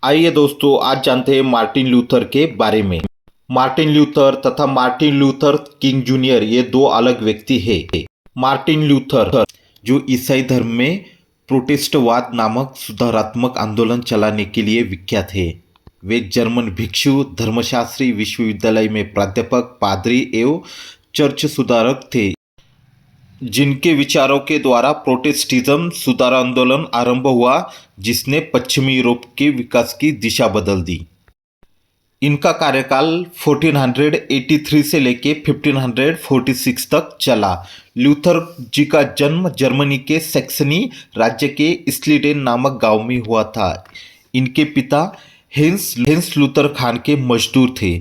आइए दोस्तों, आज जानते हैं मार्टिन लूथर के बारे में। मार्टिन लूथर तथा मार्टिन लूथर किंग जूनियर ये दो अलग व्यक्ति हैं। मार्टिन लूथर जो ईसाई धर्म में प्रोटेस्टवाद नामक सुधारात्मक आंदोलन चलाने के लिए विख्यात है। वे जर्मन भिक्षु, धर्मशास्त्री, विश्वविद्यालय में प्राध्यापक, पादरी एवं चर्च सुधारक थे, जिनके विचारों के द्वारा प्रोटेस्टेंटिज्म सुधार आंदोलन आरंभ हुआ, जिसने पश्चिमी यूरोप के विकास की दिशा बदल दी। इनका कार्यकाल 1483 से लेकर 1546 तक चला। लूथर जी का जन्म जर्मनी के सैक्सनी राज्य के स्लीडेन नामक गांव में हुआ था। इनके पिता हेंस लूथर खान के मजदूर थे,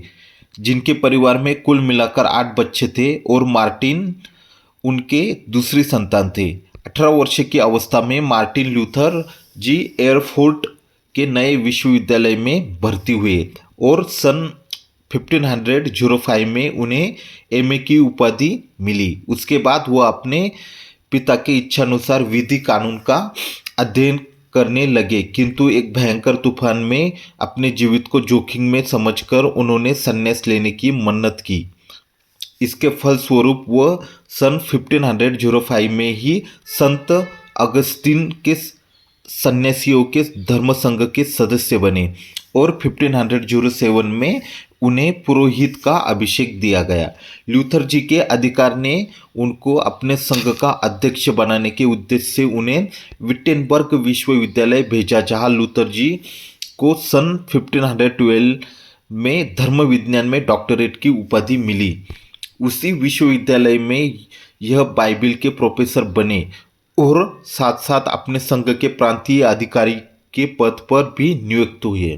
जिनके परिवार में कुल मिलाकर 8 बच्चे थे और मार्टिन उनके दूसरी संतान थे। 18 वर्ष की अवस्था में मार्टिन लूथर जी एयरफोर्ट के नए विश्वविद्यालय में भर्ती हुए और सन 1505 में उन्हें एमए की उपाधि मिली। उसके बाद वह अपने पिता के इच्छानुसार विधि कानून का अध्ययन करने लगे, किंतु एक भयंकर तूफान में अपने जीवित को जोखिम में समझकर उन्होंने संन्यास लेने की मन्नत की। इसके फलस्वरूप वह सन 1505 में ही संत अगस्तीन के सन्यासियों के धर्म संघ के सदस्य बने और 1507 में उन्हें पुरोहित का अभिषेक दिया गया। लूथर जी के अधिकार ने उनको अपने संघ का अध्यक्ष बनाने के उद्देश्य से उन्हें विटेनबर्ग विश्वविद्यालय भेजा, जहां लूथर जी को सन 1512 में धर्म विज्ञान में डॉक्टरेट की उपाधि मिली। उसी विश्वविद्यालय में यह बाइबिल के प्रोफेसर बने और साथ साथ अपने संघ के प्रांतीय अधिकारी के पद पर भी नियुक्त हुए।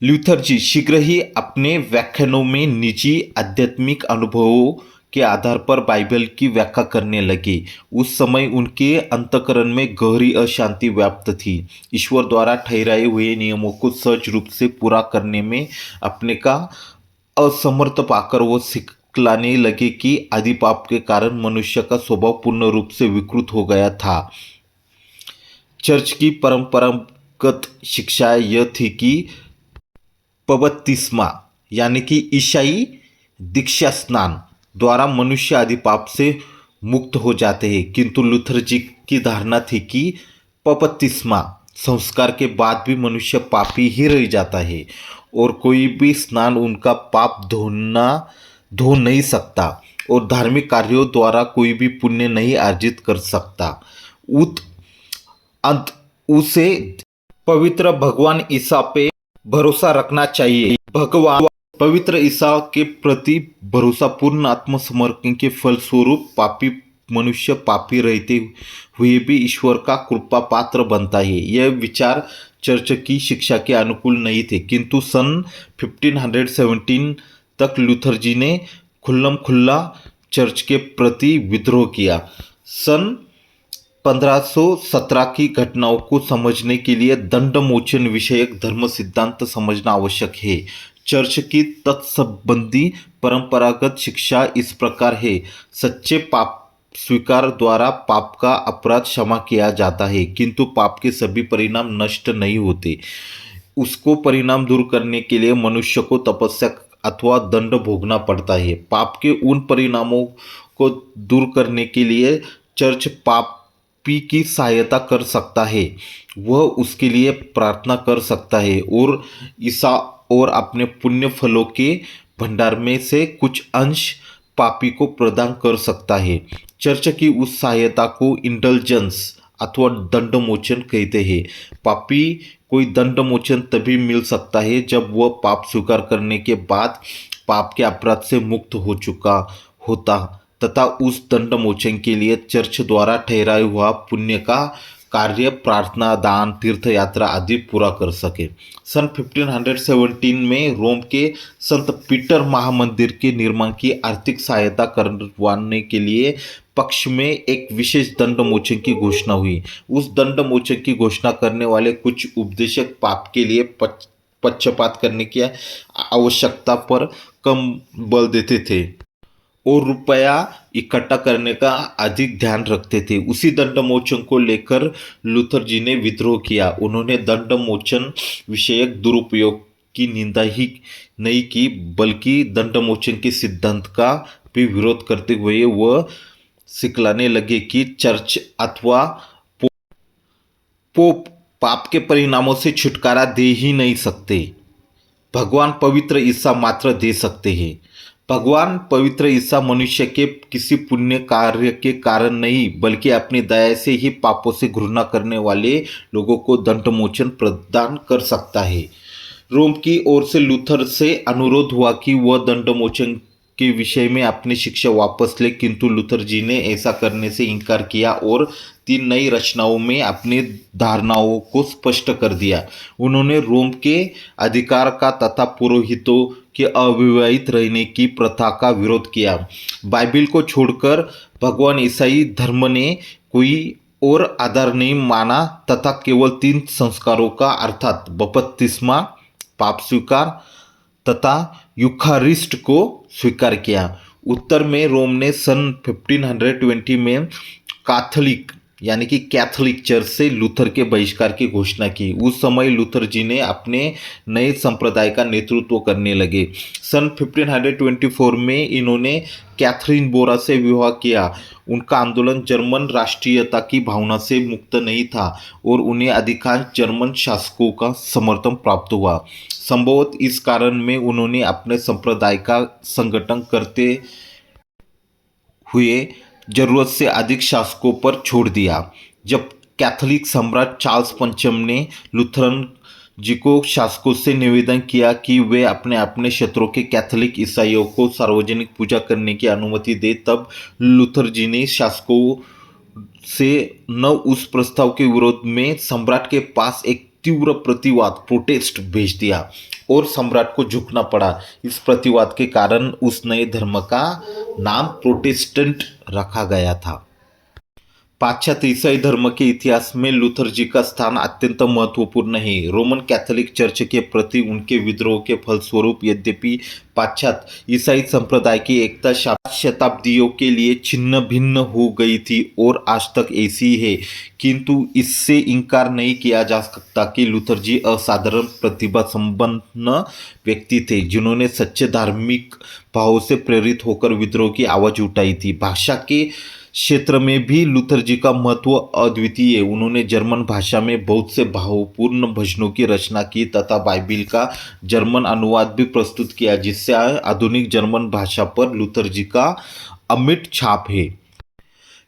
लूथर जी शीघ्र ही अपने व्याख्यानों में निजी आध्यात्मिक अनुभवों के आधार पर बाइबल की व्याख्या करने लगे। उस समय उनके अंतःकरण में गहरी अशांति व्याप्त थी। ईश्वर द्वारा ठहराए हुए नियमों को सहज रूप से पूरा करने में अपने का असमर्थ पाकर वो सिखलाने लगे कि आदि पाप के कारण मनुष्य का स्वभाव पूर्ण रूप से विकृत हो गया था। चर्च की परंपरागत शिक्षा यह थी कि बपतिस्मा यानी कि ईसाई दीक्षा स्नान द्वारा मनुष्य आदि पाप से मुक्त हो जाते हैं, किंतु लूथर जी की धारणा थी कि बपतिस्मा संस्कार के बाद भी मनुष्य पापी ही रह जाता है और कोई भी स्नान उनका पाप धो नहीं सकता और धार्मिक कार्यों द्वारा कोई भी पुण्य नहीं अर्जित कर सकता। अंत उसे पवित्र भगवान ईसा पे भरोसा रखना चाहिए। भगवान पवित्र ईसा के प्रति भरोसा पूर्ण आत्मसमर्पण के फलस्वरूप पापी मनुष्य पापी रहते हुए भी ईश्वर का कृपा पात्र बनता है। यह विचार चर्च की शिक्षा के अनुकूल नहीं थे, किंतु सन 1517 तक लूथर जी ने खुल्लम खुल्ला चर्च के प्रति विद्रोह किया। सन 1517 की घटनाओं को समझने के लिए दंड मोचन विषयक धर्म सिद्धांत समझना आवश्यक है। चर्च की तत्संबंधी परंपरागत शिक्षा इस प्रकार है: सच्चे पाप स्वीकार द्वारा पाप का अपराध क्षमा किया जाता है, किंतु पाप के सभी परिणाम नष्ट नहीं होते। उसको परिणाम दूर करने के लिए मनुष्य को तपस्या अथवा दंड भोगना पड़ता है। पाप के उन परिणामों को दूर करने के लिए चर्च पापी की सहायता कर सकता है, वह उसके लिए प्रार्थना कर सकता है और ईसा और अपने पुण्य फलों के भंडार में से कुछ अंश पापी को प्रदान कर सकता है। चर्च की उस सहायता को इंडल्जेंस अथवा दंडमोचन कहते हैं। पापी कोई दंडमोचन तभी मिल सकता है जब वह पाप स्वीकार करने के बाद पाप के अपराध से मुक्त हो चुका होता तथा उस दंडमोचन के लिए चर्च द्वारा ठहराया हुआ पुण्य का कार्य, प्रार्थना, दान, तीर्थ यात्रा आदि पूरा कर सके। सन 1517 में रोम के संत पीटर महामंदिर के निर्माण की आर्थिक सहायता करवाने के लिए पक्ष में एक विशेष दंडमोचन की घोषणा हुई। उस दंडमोचन की घोषणा करने वाले कुछ उपदेशक पाप के लिए पक्षपात करने की आवश्यकता पर कम बल देते थे और रुपया इकट्ठा करने का अधिक ध्यान रखते थे। उसी दंडमोचन को लेकर लूथर जी ने विद्रोह किया। उन्होंने दंडमोचन विषयक दुरुपयोग की निंदा ही नहीं की, बल्कि दंडमोचन के सिद्धांत का भी विरोध करते हुए वह सिखलाने लगे कि चर्च अथवा पोप पाप के परिणामों से छुटकारा दे ही नहीं सकते। भगवान पवित्र ईसा मात्र दे सकते हैं। भगवान पवित्र ईसा मनुष्य के किसी पुण्य कार्य के कारण नहीं, बल्कि अपनी दया से ही पापों से घृणा करने वाले लोगों को दंडमोचन प्रदान कर सकता है। रोम की ओर से लूथर से अनुरोध हुआ कि वह दंडमोचन के विषय में अपनी शिक्षा वापस ले, किंतु लूथर जी ने ऐसा करने से इनकार किया और 3 नई रचनाओं में अपनी धारणाओं को स्पष्ट कर दिया। उन्होंने रोम के अधिकार का तथा पुरोहितों के अविवाहित रहने की प्रथा का विरोध किया। बाइबिल को छोड़कर भगवान ईसाई धर्म ने कोई और आधार नहीं माना तथा केवल 3 संस्कारों का अर्थात बपतिस्मा, पाप स्वीकार तथा यूखारिस्ट को स्वीकार किया। उत्तर में रोम ने सन 1520 में कैथोलिक चर्च से लूथर के बहिष्कार की घोषणा की। उस समय लूथर जी ने अपने नए संप्रदाय का नेतृत्व करने लगे। सन 1524 में इन्होंने कैथरीन बोरा से विवाह किया। उनका आंदोलन जर्मन राष्ट्रीयता की भावना से मुक्त नहीं था और उन्हें अधिकांश जर्मन शासकों का समर्थन प्राप्त हुआ। संभवतः इस कारण में उन्होंने अपने संप्रदाय का संगठन करते हुए जरूरत से अधिक शासकों पर छोड़ दिया। जब कैथोलिक सम्राट चार्ल्स पंचम ने लूथरन जी को शासकों से निवेदन किया कि वे अपने अपने क्षेत्रों के कैथोलिक ईसाइयों को सार्वजनिक पूजा करने की अनुमति दे, तब लूथर जी ने शासकों से न उस प्रस्ताव के विरोध में सम्राट के पास एक तीव्र प्रतिवाद प्रोटेस्ट भेज दिया और सम्राट को झुकना पड़ा। इस प्रतिवाद के कारण उस नए धर्म का नाम प्रोटेस्टेंट रखा गया था। पाश्चात्य ईसाई धर्म के इतिहास में लूथर जी का स्थान अत्यंत महत्वपूर्ण है। रोमन कैथोलिक चर्च के प्रति उनके विद्रोह के फलस्वरूप यद्यपि पाश्चात्य ईसाई संप्रदाय की एकता शताब्दियों के लिए छिन्न भिन्न हो गई थी और आज तक ऐसी है, किंतु इससे इनकार नहीं किया जा सकता कि लूथर जी असाधारण प्रतिभा संपन्न व्यक्ति थे, जिन्होंने सच्चे धार्मिक भावों से प्रेरित होकर विद्रोह की आवाज उठाई थी। भाषा के क्षेत्र में भी लूथर जी का महत्व अद्वितीय है। उन्होंने जर्मन भाषा में बहुत से भावपूर्ण भजनों की रचना की तथा बाइबिल का जर्मन अनुवाद भी प्रस्तुत किया, जिससे आधुनिक जर्मन भाषा पर लूथर जी का अमिट छाप है।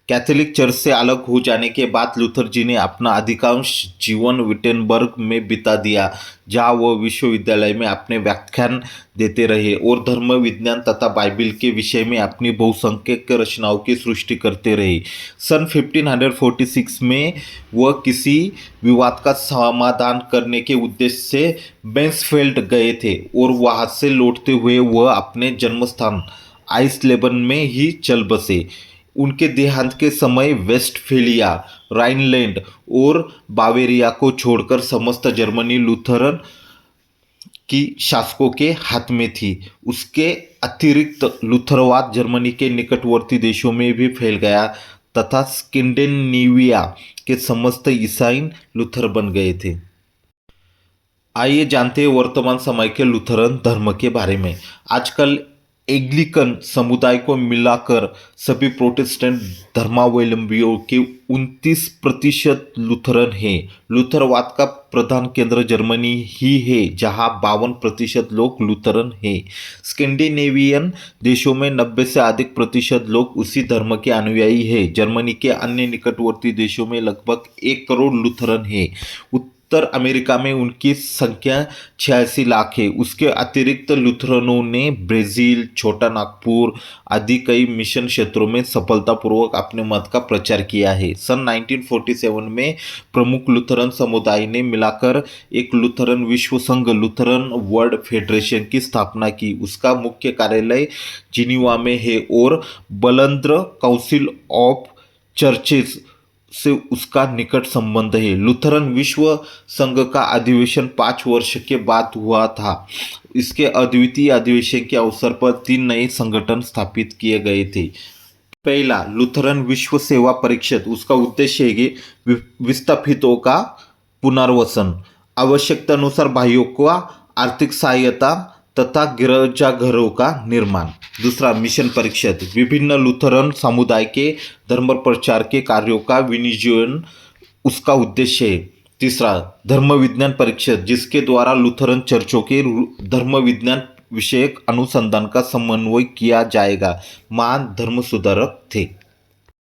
कैथोलिक चर्च से अलग हो जाने के बाद लूथर जी ने अपना अधिकांश जीवन विटेनबर्ग में बिता दिया, जहां वह विश्वविद्यालय में अपने व्याख्यान देते रहे और धर्म विज्ञान तथा बाइबिल के विषय में अपनी बहुसंख्यक रचनाओं की सृष्टि करते रहे। सन 1546 में वह किसी विवाद का समाधान करने के उद्देश्य से बेंसफेल्ड गए थे और वहां से लौटते हुए वह अपने जन्मस्थान आइसलेबन में ही चल बसे। उनके देहांत के समय वेस्टफेलिया, राइनलैंड और बावेरिया को छोड़कर समस्त जर्मनी लूथरन की शासकों के हाथ में थी। उसके अतिरिक्त लूथरवाद जर्मनी के निकटवर्ती देशों में भी फैल गया तथा स्कैंडिनेविया के समस्त ईसाई लूथर बन गए थे। आइए जानते हैं वर्तमान समय के लूथरन धर्म के बारे में। आजकल एंग्लिकन समुदाय को मिलाकर सभी प्रोटेस्टेंट धर्मावलंबियों के 29% लूथरन हैं। लूथरवाद का प्रधान केंद्र जर्मनी ही है, जहां 52% लोग लूथरन हैं। स्कैंडिनेवियन देशों में 90 से अधिक प्रतिशत लोग उसी धर्म के अनुयायी हैं। जर्मनी के अन्य निकटवर्ती देशों में लगभग 1 करोड़ लूथरन हैं। उत्तर अमेरिका में उनकी संख्या 86 लाख है। उसके अतिरिक्त लूथरनों ने ब्राज़ील, छोटा नागपुर आदि कई मिशन क्षेत्रों में सफलतापूर्वक अपने मत का प्रचार किया है। सन 1947 में प्रमुख लूथरन समुदाय ने मिलाकर एक लूथरन विश्व संघ लूथरन वर्ल्ड फेडरेशन की स्थापना की। उसका मुख्य कार्यालय जिनीवा में है और बलंद्र काउंसिल ऑफ चर्चेस से उसका निकट संबंध है। लूथरन विश्व संघ का अधिवेशन 5 वर्ष के बाद हुआ था। इसके अद्वितीय अधिवेशन के अवसर पर 3 नए संगठन स्थापित किए गए थे। पहला, लूथरन विश्व सेवा परिषद। उसका उद्देश्य है कि विस्थापितों का पुनर्वसन, आवश्यकतानुसार भाइयों को आर्थिक सहायता तथा गिरजाघरों का निर्माण। दूसरा, मिशन परिषद, विभिन्न लूथरन समुदाय के धर्म प्रचार के कार्यों का विनियोजन उसका उद्देश्य है। तीसरा, धर्म विज्ञान परिषद, जिसके द्वारा लूथरन चर्चों के धर्म विज्ञान विषयक अनुसंधान का समन्वय किया जाएगा। महान धर्म सुधारक थे।